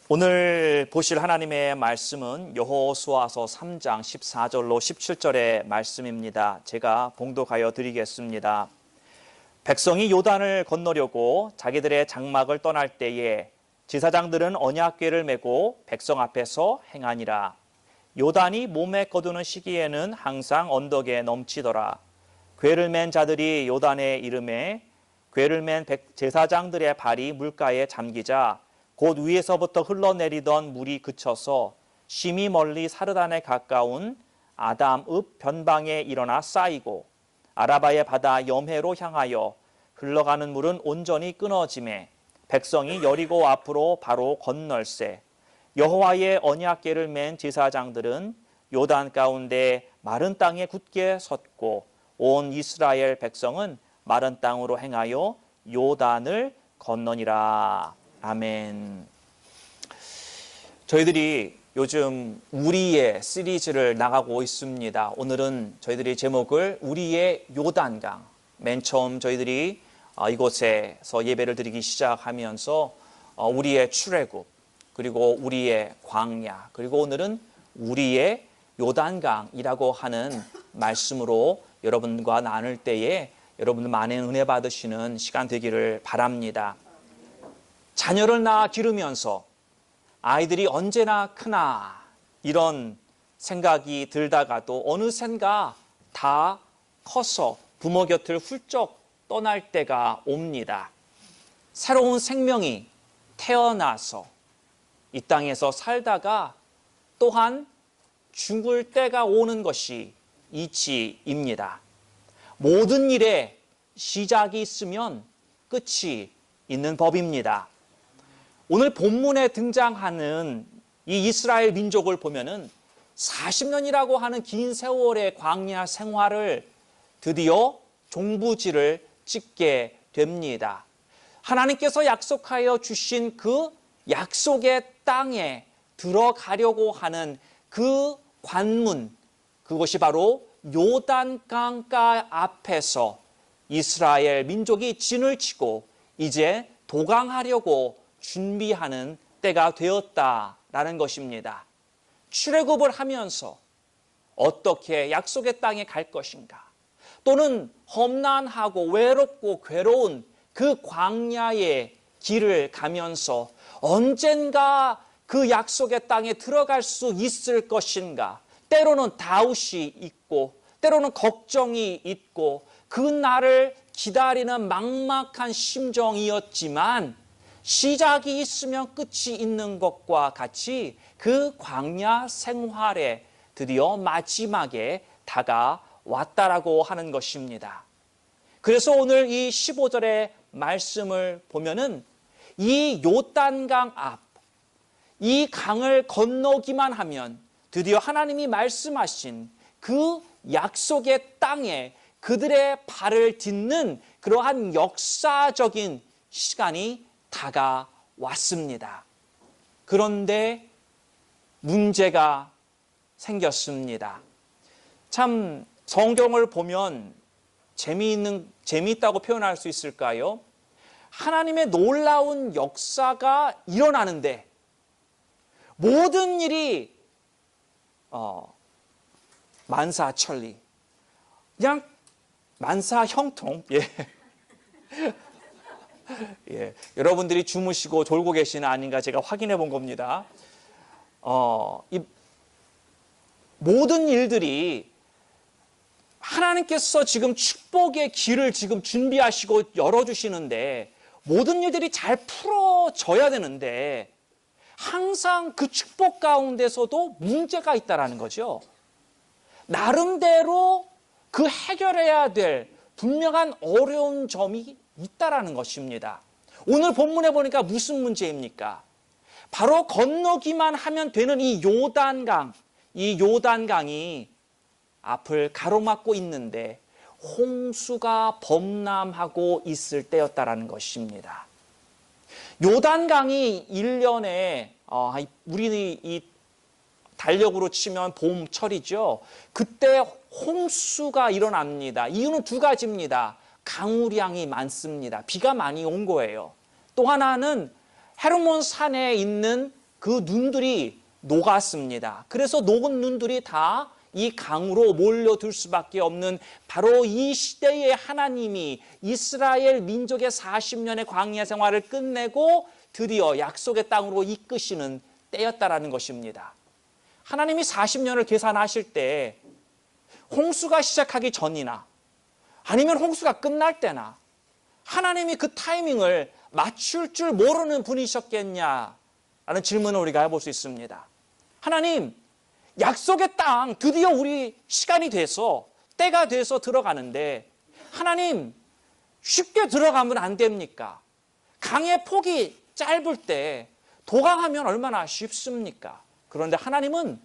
오늘 보실 하나님의 말씀은 여호수아서 3장 14절로 17절의 말씀입니다. 제가 봉독하여 드리겠습니다. 백성이 요단을 건너려고 자기들의 장막을 떠날 때에 지사장들은 언약궤를 메고 백성 앞에서 행하니라. 요단이 몸에 거두는 시기에는 항상 언덕에 넘치더라. 궤를 맨 자들이 요단에 이르매 궤를 맨 제사장들의 발이 물가에 잠기자 곧 위에서부터 흘러내리던 물이 그쳐서 심히 멀리 사르단에 가까운 아담읍 변방에 일어나 쌓이고 아라바의 바다 염해로 향하여 흘러가는 물은 온전히 끊어지매 백성이 여리고 앞으로 바로 건널세. 여호와의 언약궤를 맨 제사장들은 요단 가운데 마른 땅에 굳게 섰고 온 이스라엘 백성은 마른 땅으로 행하여 요단을 건너니라. 아멘. 저희들이 요즘 우리의 시리즈를 나가고 있습니다. 오늘은 저희들이 제목을 우리의 요단강, 맨 처음 저희들이 이곳에서 예배를 드리기 시작하면서 우리의 출애굽, 그리고 우리의 광야, 그리고 오늘은 우리의 요단강이라고 하는 말씀으로 여러분과 나눌 때에 여러분들 많은 은혜 받으시는 시간 되기를 바랍니다. 자녀를 낳아 기르면서 아이들이 언제나 크나 이런 생각이 들다가도 어느샌가 다 커서 부모 곁을 훌쩍 떠날 때가 옵니다. 새로운 생명이 태어나서 이 땅에서 살다가 또한 죽을 때가 오는 것이 이치입니다. 모든 일에 시작이 있으면 끝이 있는 법입니다. 오늘 본문에 등장하는 이 이스라엘 민족을 보면은 40년이라고 하는 긴 세월의 광야 생활을 드디어 종부지를 찍게 됩니다. 하나님께서 약속하여 주신 그 약속의 땅에 들어가려고 하는 그 관문, 그것이 바로 요단강가 앞에서 이스라엘 민족이 진을 치고 이제 도강하려고 준비하는 때가 되었다라는 것입니다. 출애굽을 하면서 어떻게 약속의 땅에 갈 것인가, 또는 험난하고 외롭고 괴로운 그 광야의 길을 가면서 언젠가 그 약속의 땅에 들어갈 수 있을 것인가, 때로는 다윗이 있고 때로는 걱정이 있고 그 날을 기다리는 막막한 심정이었지만 시작이 있으면 끝이 있는 것과 같이 그 광야 생활에 드디어 마지막에 다가왔다라고 하는 것입니다. 그래서 오늘 이 15절의 말씀을 보면은 이 요단강 앞, 이 강을 건너기만 하면 드디어 하나님이 말씀하신 그 약속의 땅에 그들의 발을 딛는 그러한 역사적인 시간이 다가왔습니다. 그런데 문제가 생겼습니다. 참 성경을 보면 재미있다고 표현할 수 있을까요? 하나님의 놀라운 역사가 일어나는데 모든 일이 만사천리, 그냥 만사형통. 여러분들이 주무시고 졸고 계시나 아닌가 제가 확인해 본 겁니다. 이 모든 일들이 하나님께서 지금 축복의 길을 지금 준비하시고 열어주시는데 모든 일들이 잘 풀어져야 되는데 항상 그 축복 가운데서도 문제가 있다라는 거죠. 나름대로 그 해결해야 될 분명한 어려운 점이 있다라는 것입니다. 오늘 본문에 보니까 무슨 문제입니까? 바로 건너기만 하면 되는 이 요단강이 앞을 가로막고 있는데 홍수가 범람하고 있을 때였다라는 것입니다. 요단강이 1년에 우리 이 달력으로 치면 봄철이죠. 그때 홍수가 일어납니다. 이유는 두 가지입니다. 강우량이 많습니다. 비가 많이 온 거예요. 또 하나는 헤르몬 산에 있는 그 눈들이 녹았습니다. 그래서 녹은 눈들이 다 이 강으로 몰려들 수밖에 없는 바로 이 시대에 하나님이 이스라엘 민족의 40년의 광야 생활을 끝내고 드디어 약속의 땅으로 이끄시는 때였다라는 것입니다. 하나님이 40년을 계산하실 때 홍수가 시작하기 전이나 아니면 홍수가 끝날 때나 하나님이 그 타이밍을 맞출 줄 모르는 분이셨겠냐라는 질문을 우리가 해볼 수 있습니다. 하나님, 약속의 땅 드디어 우리 시간이 돼서 때가 돼서 들어가는데 하나님 쉽게 들어가면 안 됩니까? 강의 폭이 짧을 때 도강하면 얼마나 쉽습니까? 그런데 하나님은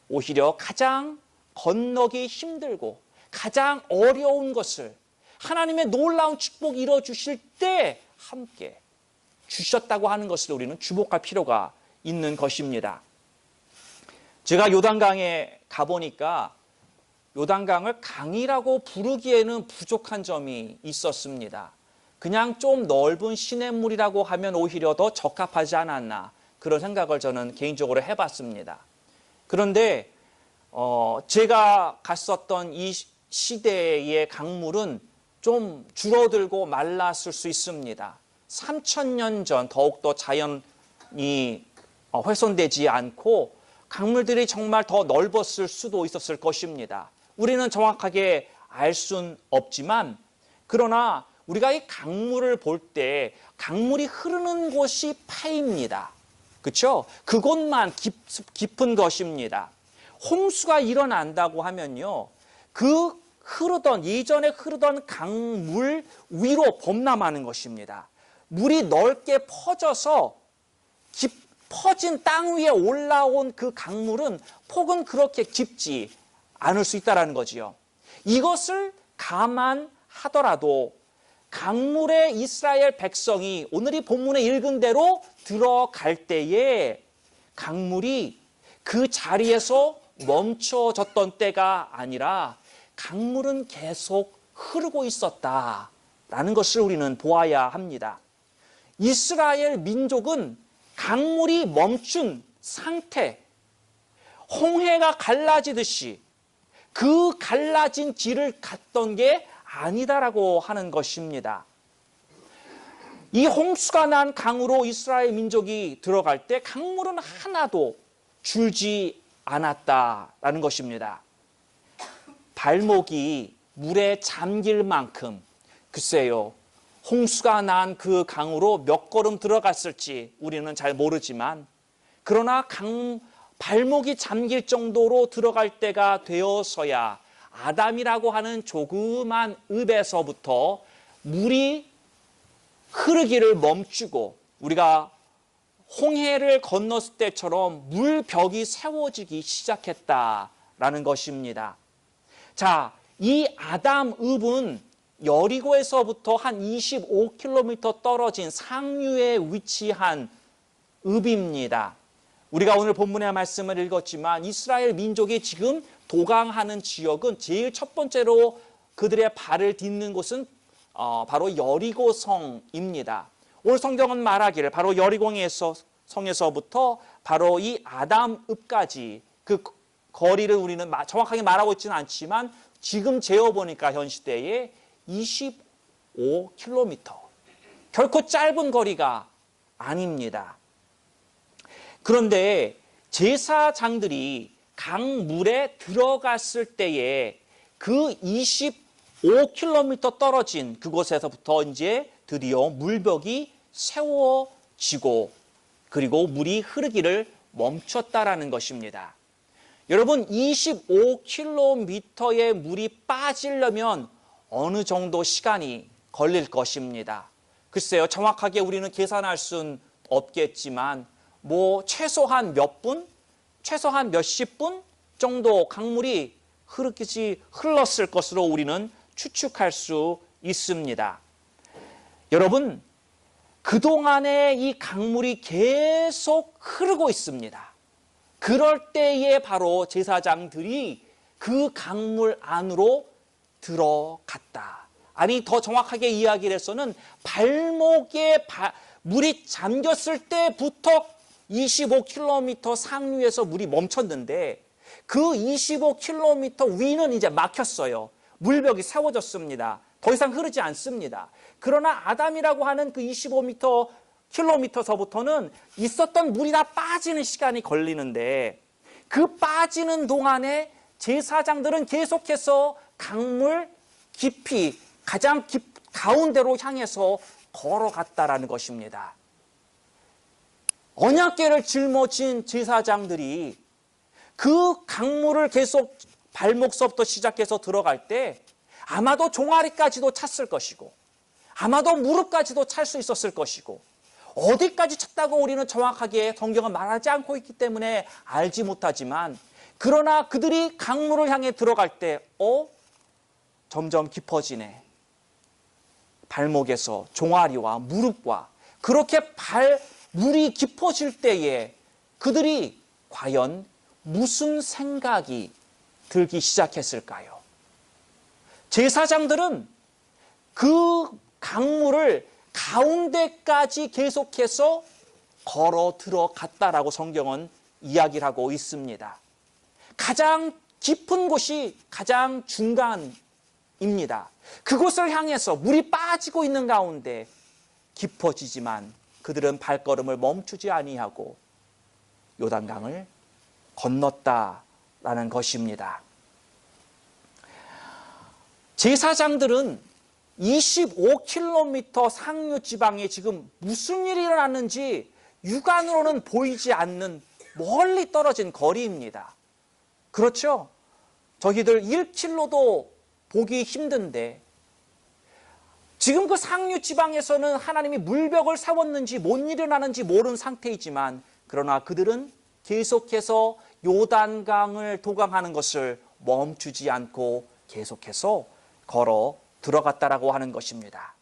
오히려 가장 건너기 힘들고 가장 어려운 것을 하나님의 놀라운 축복 이뤄주실 때 함께 주셨다고 하는 것을 우리는 주목할 필요가 있는 것입니다. 제가 요단강에 가보니까 요단강을 강이라고 부르기에는 부족한 점이 있었습니다. 그냥 좀 넓은 시냇물이라고 하면 오히려 더 적합하지 않았나 그런 생각을 저는 개인적으로 해봤습니다. 그런데 제가 갔었던 이 시대의 강물은 좀 줄어들고 말랐을 수 있습니다. 3000년 전 더욱더 자연이 훼손되지 않고 강물들이 정말 더 넓었을 수도 있었을 것입니다. 우리는 정확하게 알 수는 없지만 그러나 우리가 이 강물을 볼 때 강물이 흐르는 곳이 파입니다. 그렇죠? 그곳만 깊은 것입니다. 홍수가 일어난다고 하면요. 그 예전에 흐르던 강물 위로 범람하는 것입니다. 물이 넓게 퍼져서 퍼진 땅 위에 올라온 그 강물은 폭은 그렇게 깊지 않을 수 있다는 거지요. 이것을 감안하더라도 강물에 이스라엘 백성이 오늘 이 본문에 읽은 대로 들어갈 때에 강물이 그 자리에서 멈춰졌던 때가 아니라 강물은 계속 흐르고 있었다라는 것을 우리는 보아야 합니다. 이스라엘 민족은 강물이 멈춘 상태, 홍해가 갈라지듯이 그 갈라진 길을 갔던 게 아니다라고 하는 것입니다. 이 홍수가 난 강으로 이스라엘 민족이 들어갈 때 강물은 하나도 줄지 않았다라는 것입니다. 발목이 물에 잠길 만큼 글쎄요. 홍수가 난 그 강으로 몇 걸음 들어갔을지 우리는 잘 모르지만 그러나 발목이 잠길 정도로 들어갈 때가 되어서야 아담이라고 하는 조그만 읍에서부터 물이 흐르기를 멈추고 우리가 홍해를 건넜을 때처럼 물벽이 세워지기 시작했다라는 것입니다. 자, 이 아담 읍은 여리고에서부터 한 25km 떨어진 상류에 위치한 읍입니다. 우리가 오늘 본문의 말씀을 읽었지만 이스라엘 민족이 지금 도강하는 지역은 제일 첫 번째로 그들의 발을 딛는 곳은 바로 여리고성입니다. 오늘 성경은 말하기를 바로 여리고에서 성에서부터 바로 이 아담읍까지 그 거리를 우리는 정확하게 말하고 있지는 않지만 지금 재어보니까 현 시대에 25km. 결코 짧은 거리가 아닙니다. 그런데 제사장들이 강물에 들어갔을 때에 그 25km 떨어진 그곳에서부터 이제 드디어 물벽이 세워지고 그리고 물이 흐르기를 멈췄다라는 것입니다. 여러분 25km의 물이 빠지려면 어느 정도 시간이 걸릴 것입니다. 글쎄요, 정확하게 우리는 계산할 수는 없겠지만 최소한 몇 분, 최소한 몇십 분 정도 강물이 흘렀을 것으로 우리는 추측할 수 있습니다. 여러분, 그동안에 이 강물이 계속 흐르고 있습니다. 그럴 때에 바로 제사장들이 그 강물 안으로 들어갔다. 아니 더 정확하게 이야기를 해서는 발목에 물이 잠겼을 때부터 25km 상류에서 물이 멈췄는데 그 25km 위는 이제 막혔어요. 물벽이 세워졌습니다. 더 이상 흐르지 않습니다. 그러나 아담이라고 하는 그 25km서부터는 있었던 물이 다 빠지는 시간이 걸리는데 그 빠지는 동안에 제사장들은 계속해서 강물 깊이 가장 가운데로 향해서 걸어갔다라는 것입니다. 언약궤를 짊어진 제사장들이 그 강물을 계속 발목서부터 시작해서 들어갈 때 아마도 종아리까지도 찼을 것이고 아마도 무릎까지도 찰 수 있었을 것이고 어디까지 찼다고 우리는 정확하게 성경은 말하지 않고 있기 때문에 알지 못하지만 그러나 그들이 강물을 향해 들어갈 때 점점 깊어지네. 발목에서 종아리와 무릎과 그렇게 물이 깊어질 때에 그들이 과연 무슨 생각이 들기 시작했을까요? 제사장들은 그 강물을 가운데까지 계속해서 걸어 들어갔다라고 성경은 이야기를 하고 있습니다. 가장 깊은 곳이 가장 중간입니다. 그곳을 향해서 물이 빠지고 있는 가운데 깊어지지만 그들은 발걸음을 멈추지 아니하고 요단강을 건넜다라는 것입니다. 제사장들은 25km 상류 지방에 지금 무슨 일이 일어났는지 육안으로는 보이지 않는 멀리 떨어진 거리입니다. 그렇죠? 저희들 1km도 보기 힘든데 지금 그 상류 지방에서는 하나님이 물벽을 세웠는지 뭔 일이 일어나는지 모르는 상태이지만 그러나 그들은 계속해서 요단강을 도강하는 것을 멈추지 않고 계속해서 걸어 들어갔다라고 하는 것입니다.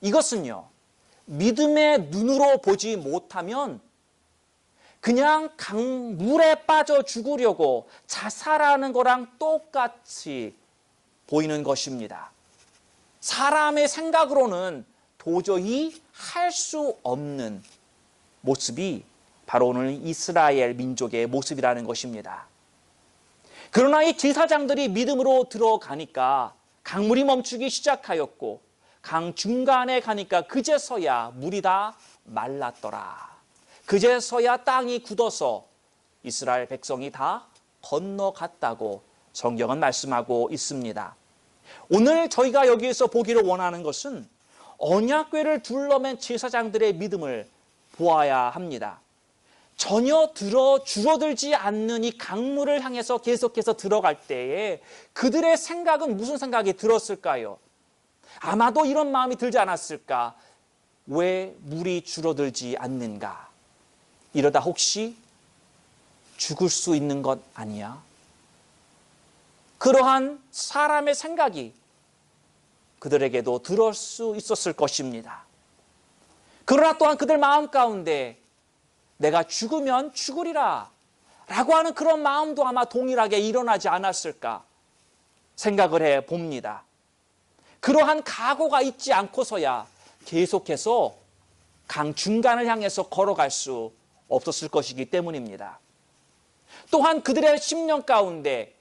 이것은요, 믿음의 눈으로 보지 못하면 그냥 강물에 빠져 죽으려고 자살하는 거랑 똑같이 보이는 것입니다. 사람의 생각으로는 도저히 할 수 없는 모습이 바로 오늘 이스라엘 민족의 모습이라는 것입니다. 그러나 이 제사장들이 믿음으로 들어가니까 강물이 멈추기 시작하였고 강 중간에 가니까 그제서야 물이 다 말랐더라. 그제서야 땅이 굳어서 이스라엘 백성이 다 건너갔다고 성경은 말씀하고 있습니다. 오늘 저희가 여기에서 보기를 원하는 것은 언약궤를 둘러맨 제사장들의 믿음을 보아야 합니다. 전혀 줄어들지 않는 이 강물을 향해서 계속해서 들어갈 때에 그들의 생각은 무슨 생각이 들었을까요? 아마도 이런 마음이 들지 않았을까? 왜 물이 줄어들지 않는가? 이러다 혹시 죽을 수 있는 것 아니야? 그러한 사람의 생각이 그들에게도 들을 수 있었을 것입니다. 그러나 또한 그들 마음 가운데 내가 죽으면 죽으리라 라고 하는 그런 마음도 아마 동일하게 일어나지 않았을까 생각을 해 봅니다. 그러한 각오가 있지 않고서야 계속해서 강 중간을 향해서 걸어갈 수 없었을 것이기 때문입니다. 또한 그들의 심령 가운데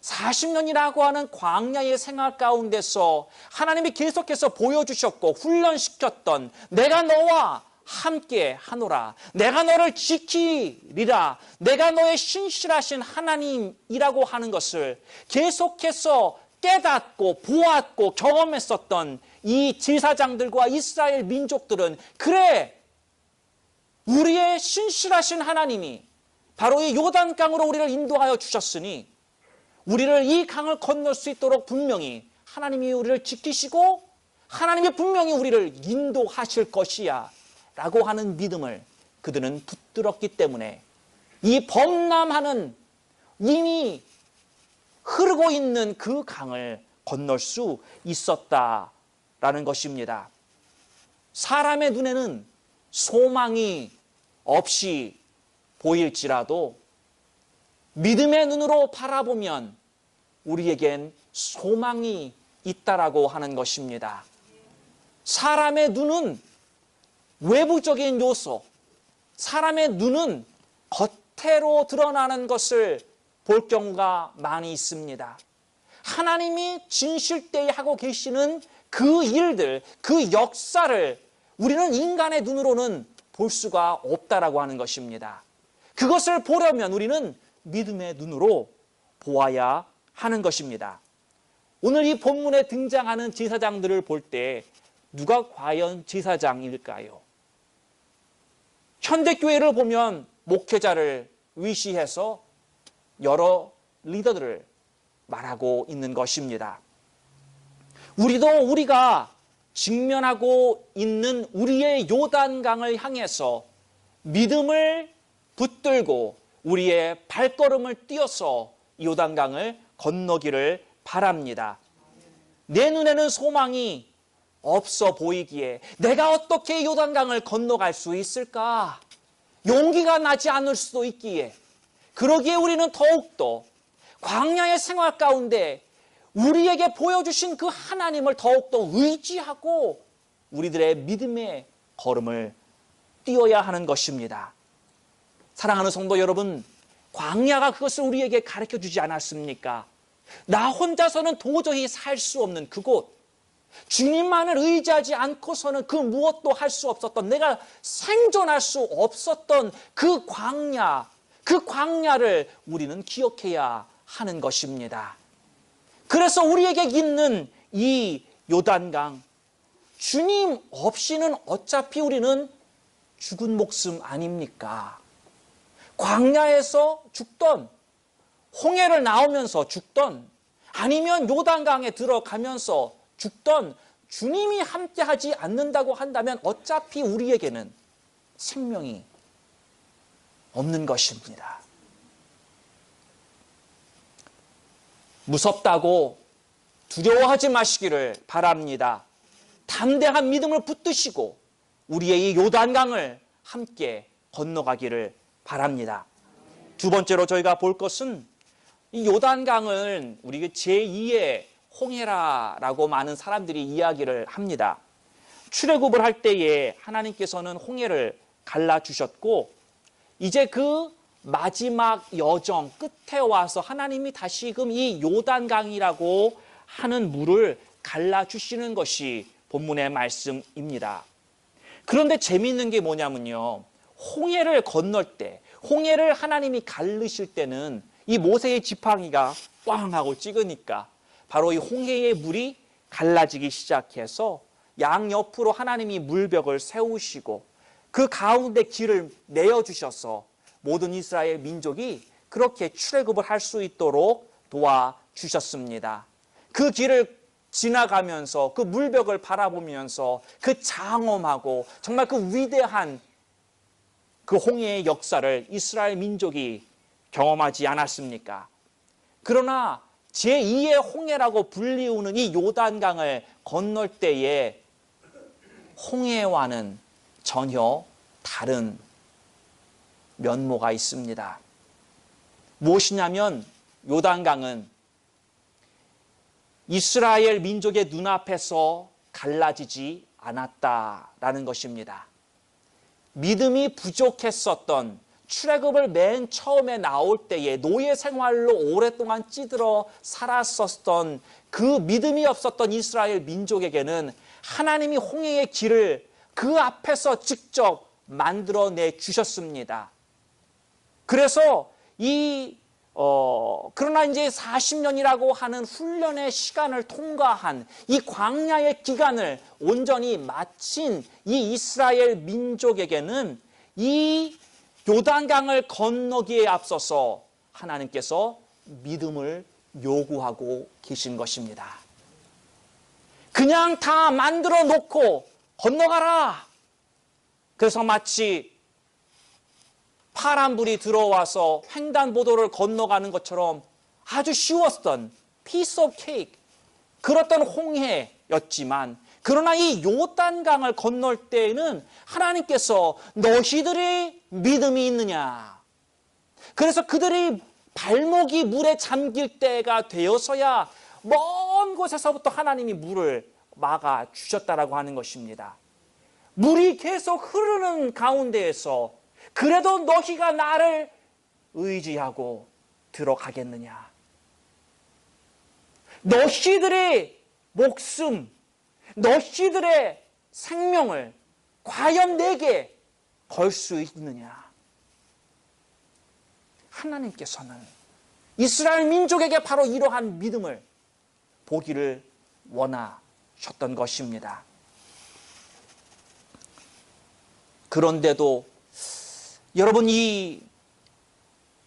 40년이라고 하는 광야의 생활 가운데서 하나님이 계속해서 보여주셨고 훈련시켰던 내가 너와 함께 하노라. 내가 너를 지키리라. 내가 너의 신실하신 하나님이라고 하는 것을 계속해서 깨닫고 보았고 경험했었던 이 제사장들과 이스라엘 민족들은 그래, 우리의 신실하신 하나님이 바로 이 요단강으로 우리를 인도하여 주셨으니 우리를 이 강을 건널 수 있도록 분명히 하나님이 우리를 지키시고 하나님이 분명히 우리를 인도하실 것이야 라고 하는 믿음을 그들은 붙들었기 때문에 이 범람하는 이미 흐르고 있는 그 강을 건널 수 있었다라는 것입니다. 사람의 눈에는 소망이 없이 보일지라도 믿음의 눈으로 바라보면 우리에겐 소망이 있다라고 하는 것입니다. 사람의 눈은 외부적인 요소, 사람의 눈은 겉으로 드러나는 것을 볼 경우가 많이 있습니다. 하나님이 진실되이 하고 계시는 그 일들, 그 역사를 우리는 인간의 눈으로는 볼 수가 없다라고 하는 것입니다. 그것을 보려면 우리는 믿음의 눈으로 보아야 하는 것입니다. 오늘 이 본문에 등장하는 제사장들을 볼 때 누가 과연 제사장일까요? 현대교회를 보면 목회자를 위시해서 여러 리더들을 말하고 있는 것입니다. 우리가 직면하고 있는 우리의 요단강을 향해서 믿음을 붙들고 우리의 발걸음을 띄어서 요단강을 건너기를 바랍니다. 내 눈에는 소망이 없어 보이기에 내가 어떻게 요단강을 건너갈 수 있을까? 용기가 나지 않을 수도 있기에, 그러기에 우리는 더욱더 광야의 생활 가운데 우리에게 보여주신 그 하나님을 더욱더 의지하고 우리들의 믿음의 걸음을 띄어야 하는 것입니다. 사랑하는 성도 여러분, 광야가 그것을 우리에게 가르쳐 주지 않았습니까? 나 혼자서는 도저히 살 수 없는 그곳, 주님만을 의지하지 않고서는 그 무엇도 할 수 없었던, 내가 생존할 수 없었던 그 광야를 우리는 기억해야 하는 것입니다. 그래서 우리에게 있는 이 요단강, 주님 없이는 어차피 우리는 죽은 목숨 아닙니까? 광야에서 죽던, 홍해를 나오면서 죽던, 아니면 요단강에 들어가면서 죽던, 주님이 함께하지 않는다고 한다면 어차피 우리에게는 생명이 없는 것입니다. 무섭다고 두려워하지 마시기를 바랍니다. 담대한 믿음을 붙드시고 우리의 이 요단강을 함께 건너가기를 바랍니다. 두 번째로 저희가 볼 것은 이 요단강은 우리 제2의 홍해라고 많은 사람들이 이야기를 합니다. 출애굽을 할 때에 하나님께서는 홍해를 갈라주셨고 이제 그 마지막 여정 끝에 와서 하나님이 다시금 이 요단강이라고 하는 물을 갈라주시는 것이 본문의 말씀입니다. 그런데 재미있는 게 뭐냐면요, 홍해를 건널 때, 홍해를 하나님이 갈르실 때는 이 모세의 지팡이가 꽝 하고 찍으니까 바로 이 홍해의 물이 갈라지기 시작해서 양옆으로 하나님이 물벽을 세우시고 그 가운데 길을 내어주셔서 모든 이스라엘 민족이 그렇게 출애굽을 할 수 있도록 도와주셨습니다. 그 길을 지나가면서 그 물벽을 바라보면서 그 장엄하고 정말 그 위대한 그 홍해의 역사를 이스라엘 민족이 경험하지 않았습니까? 그러나 제2의 홍해라고 불리우는 이 요단강을 건널 때에 홍해와는 전혀 다른 면모가 있습니다. 무엇이냐면 요단강은 이스라엘 민족의 눈앞에서 갈라지지 않았다라는 것입니다. 믿음이 부족했었던, 출애굽을 맨 처음에 나올 때에 노예 생활로 오랫동안 찌들어 살았었던 그 믿음이 없었던 이스라엘 민족에게는 하나님이 홍해의 길을 그 앞에서 직접 만들어내 주셨습니다. 그래서 그러나 이제 40년이라고 하는 훈련의 시간을 통과한 이 광야의 기간을 온전히 마친 이 이스라엘 민족에게는 이 요단강을 건너기에 앞서서 하나님께서 믿음을 요구하고 계신 것입니다. 그냥 다 만들어 놓고 건너가라. 그래서 마치 파란불이 들어와서 횡단보도를 건너가는 것처럼 아주 쉬웠던 piece of cake, 그렇던 홍해였지만, 그러나 이 요단강을 건널 때에는 하나님께서 너희들의 믿음이 있느냐, 그래서 그들이 발목이 물에 잠길 때가 되어서야 먼 곳에서부터 하나님이 물을 막아 주셨다라고 하는 것입니다. 물이 계속 흐르는 가운데에서 그래도 너희가 나를 의지하고 들어가겠느냐? 너희들의 목숨, 너희들의 생명을 과연 내게 걸 수 있느냐? 하나님께서는 이스라엘 민족에게 바로 이러한 믿음을 보기를 원하셨던 것입니다. 그런데도 여러분, 이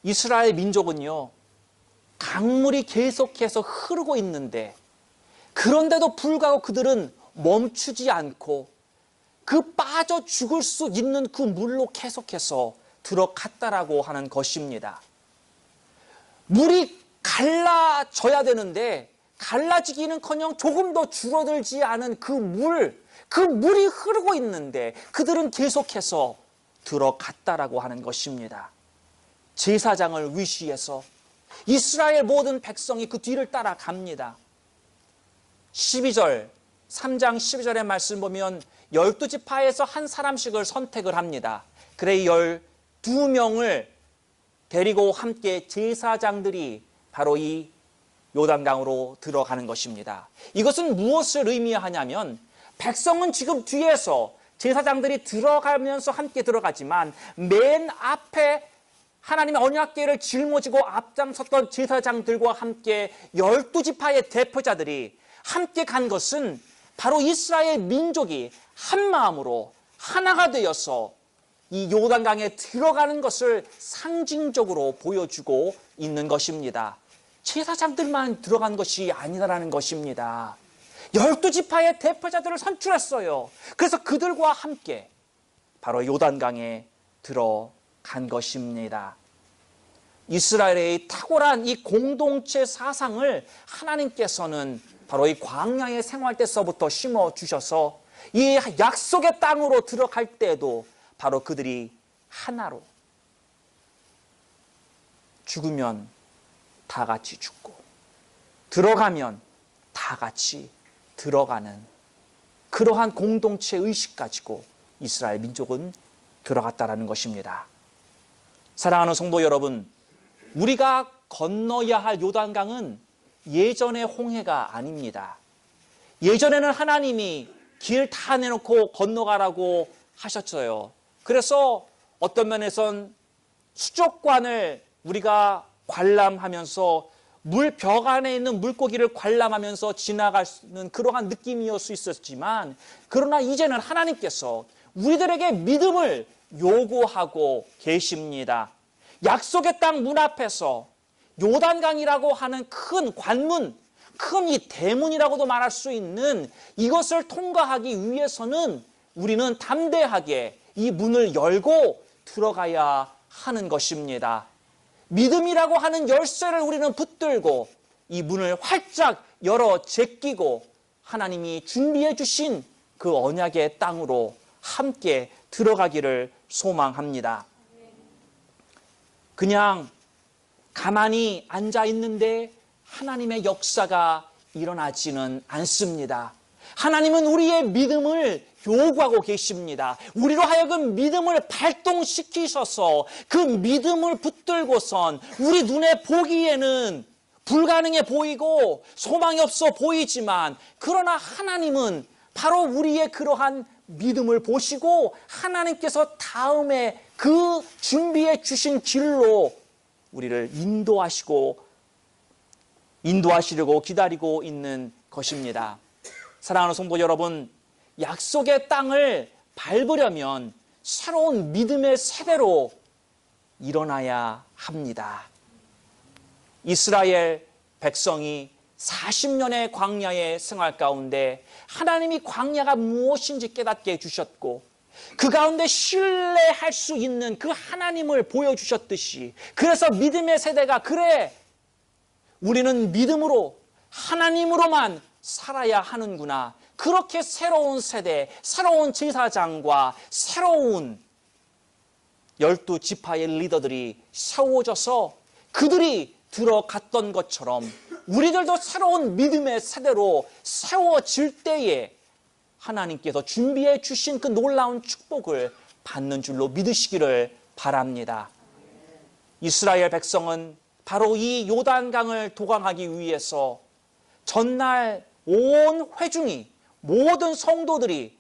이스라엘 민족은요, 강물이 계속해서 흐르고 있는데, 그런데도 불구하고 그들은 멈추지 않고 그 빠져 죽을 수 있는 그 물로 계속해서 들어갔다라고 하는 것입니다. 물이 갈라져야 되는데 갈라지기는커녕 조금 더 줄어들지 않은 그 물이 흐르고 있는데 그들은 계속해서 들어갔다라고 하는 것입니다. 제사장을 위시해서 이스라엘 모든 백성이 그 뒤를 따라갑니다. 3장 12절의 말씀 보면 12지파에서 한 사람씩을 선택을 합니다. 그래 12명을 데리고 함께 제사장들이 바로 이 요단강으로 들어가는 것입니다. 이것은 무엇을 의미하냐면 백성은 지금 뒤에서 제사장들이 들어가면서 함께 들어가지만 맨 앞에 하나님의 언약궤를 짊어지고 앞장섰던 제사장들과 함께 12지파의 대표자들이 함께 간 것은 바로 이스라엘 민족이 한 마음으로 하나가 되어서 이 요단강에 들어가는 것을 상징적으로 보여주고 있는 것입니다. 제사장들만 들어간 것이 아니라는 것입니다. 12지파의 대표자들을 선출했어요. 그래서 그들과 함께 바로 요단강에 들어간 것입니다. 이스라엘의 탁월한 이 공동체 사상을 하나님께서는 바로 이 광야의 생활 때서부터 심어주셔서 이 약속의 땅으로 들어갈 때에도 바로 그들이 하나로 죽으면 다 같이 죽고 들어가면 다 같이 들어가는 그러한 공동체 의식 가지고 이스라엘 민족은 들어갔다라는 것입니다. 사랑하는 성도 여러분, 우리가 건너야 할 요단강은 예전의 홍해가 아닙니다. 예전에는 하나님이 길 다 내놓고 건너가라고 하셨어요. 그래서 어떤 면에선 수족관을 우리가 관람하면서 물벽 안에 있는 물고기를 관람하면서 지나가는 그러한 느낌이었을 수 있었지만, 그러나 이제는 하나님께서 우리들에게 믿음을 요구하고 계십니다. 약속의 땅 문 앞에서 요단강이라고 하는 큰 관문, 큰 이 대문이라고도 말할 수 있는 이것을 통과하기 위해서는 우리는 담대하게 이 문을 열고 들어가야 하는 것입니다. 믿음이라고 하는 열쇠를 우리는 붙들고 이 문을 활짝 열어 제끼고 하나님이 준비해 주신 그 언약의 땅으로 함께 들어가기를 소망합니다. 그냥 가만히 앉아 있는데 하나님의 역사가 일어나지는 않습니다. 하나님은 우리의 믿음을 요구하고 계십니다. 우리로 하여금 믿음을 발동시키셔서 그 믿음을 붙들고선 우리 눈에 보기에는 불가능해 보이고 소망이 없어 보이지만, 그러나 하나님은 바로 우리의 그러한 믿음을 보시고 하나님께서 다음에 그 준비해 주신 길로 우리를 인도하시려고 기다리고 있는 것입니다. 사랑하는 성도 여러분, 약속의 땅을 밟으려면 새로운 믿음의 세대로 일어나야 합니다. 이스라엘 백성이 40년의 광야의 생활 가운데 하나님이 광야가 무엇인지 깨닫게 해주셨고, 그 가운데 신뢰할 수 있는 그 하나님을 보여주셨듯이, 그래서 믿음의 세대가 그래, 우리는 믿음으로 하나님으로만 살아야 하는구나. 그렇게 새로운 세대, 새로운 제사장과 새로운 12지파의 리더들이 세워져서 그들이 들어갔던 것처럼 우리들도 새로운 믿음의 세대로 세워질 때에 하나님께서 준비해 주신 그 놀라운 축복을 받는 줄로 믿으시기를 바랍니다. 이스라엘 백성은 바로 이 요단강을 도강하기 위해서 전날 온 회중이, 모든 성도들이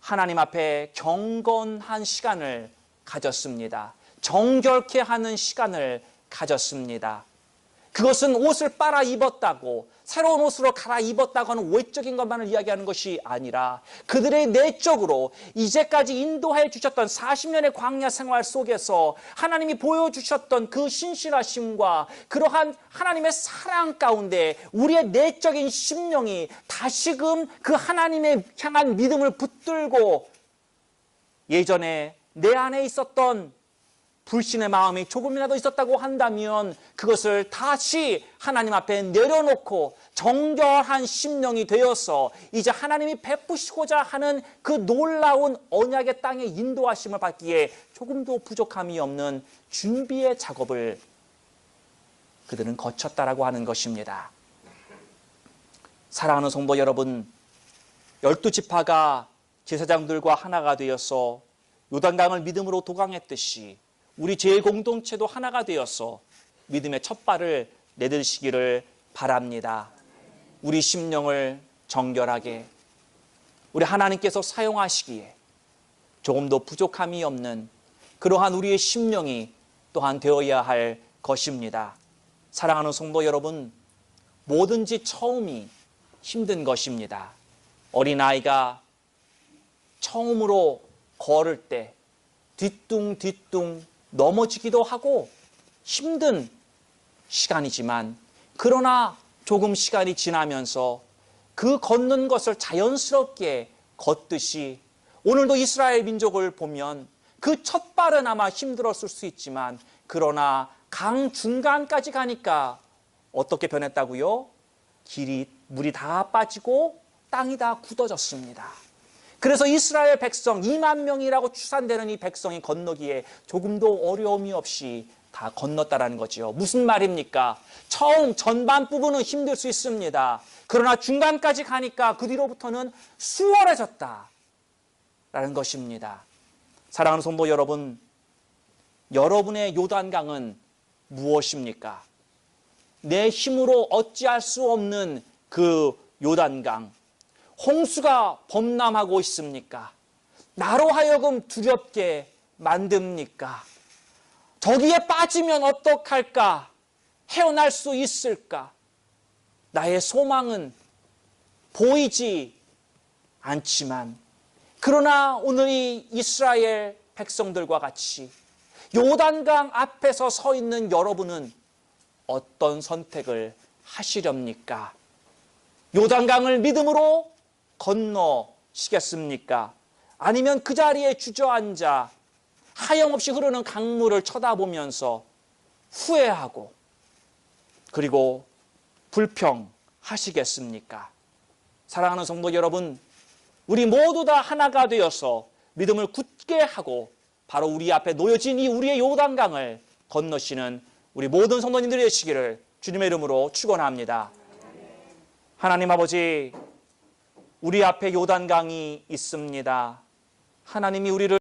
하나님 앞에 경건한 시간을 가졌습니다. 정결케 하는 시간을 가졌습니다. 그것은 옷을 빨아 입었다고, 새로운 옷으로 갈아입었다고 하는 외적인 것만을 이야기하는 것이 아니라 그들의 내적으로 이제까지 인도해 주셨던 40년의 광야 생활 속에서 하나님이 보여주셨던 그 신실하심과 그러한 하나님의 사랑 가운데 우리의 내적인 심령이 다시금 그 하나님의 향한 믿음을 붙들고 예전에 내 안에 있었던 불신의 마음이 조금이라도 있었다고 한다면 그것을 다시 하나님 앞에 내려놓고 정결한 심령이 되어서 이제 하나님이 베푸시고자 하는 그 놀라운 언약의 땅의 인도하심을 받기에 조금도 부족함이 없는 준비의 작업을 그들은 거쳤다라고 하는 것입니다. 사랑하는 성도 여러분, 12지파가 제사장들과 하나가 되어서 요단강을 믿음으로 도강했듯이 우리 제공동체도 하나가 되어서 믿음의 첫 발을 내딛으시기를 바랍니다. 우리 심령을 정결하게 우리 하나님께서 사용하시기에 조금도 부족함이 없는 그러한 우리의 심령이 또한 되어야 할 것입니다. 사랑하는 성도 여러분, 뭐든지 처음이 힘든 것입니다. 어린아이가 처음으로 걸을 때 뒤뚱뒤뚱 넘어지기도 하고 힘든 시간이지만 그러나 조금 시간이 지나면서 그 걷는 것을 자연스럽게 걷듯이 오늘도 이스라엘 민족을 보면 그 첫 발은 아마 힘들었을 수 있지만 그러나 강 중간까지 가니까 어떻게 변했다고요? 물이 다 빠지고 땅이 다 굳어졌습니다. 그래서 이스라엘 백성 2만 명이라고 추산되는 이 백성이 건너기에 조금도 어려움이 없이 다 건넜다라는 거죠. 무슨 말입니까? 처음 전반 부분은 힘들 수 있습니다. 그러나 중간까지 가니까 그 뒤로부터는 수월해졌다라는 것입니다. 사랑하는 성도 여러분, 여러분의 요단강은 무엇입니까? 내 힘으로 어찌할 수 없는 그 요단강, 홍수가 범람하고 있습니까? 나로 하여금 두렵게 만듭니까? 저기에 빠지면 어떡할까? 헤어날 수 있을까? 나의 소망은 보이지 않지만 그러나 오늘 이 이스라엘 백성들과 같이 요단강 앞에서 서 있는 여러분은 어떤 선택을 하시렵니까? 요단강을 믿음으로 건너시겠습니까? 아니면 그 자리에 주저앉아 하염없이 흐르는 강물을 쳐다보면서 후회하고 그리고 불평하시겠습니까? 사랑하는 성도 여러분, 우리 모두 다 하나가 되어서 믿음을 굳게 하고 바로 우리 앞에 놓여진 이 우리의 요단강을 건너시는 우리 모든 성도님들이 되시기를 주님의 이름으로 축원합니다. 하나님 아버지, 우리 앞에 요단강이 있습니다. 하나님이 우리를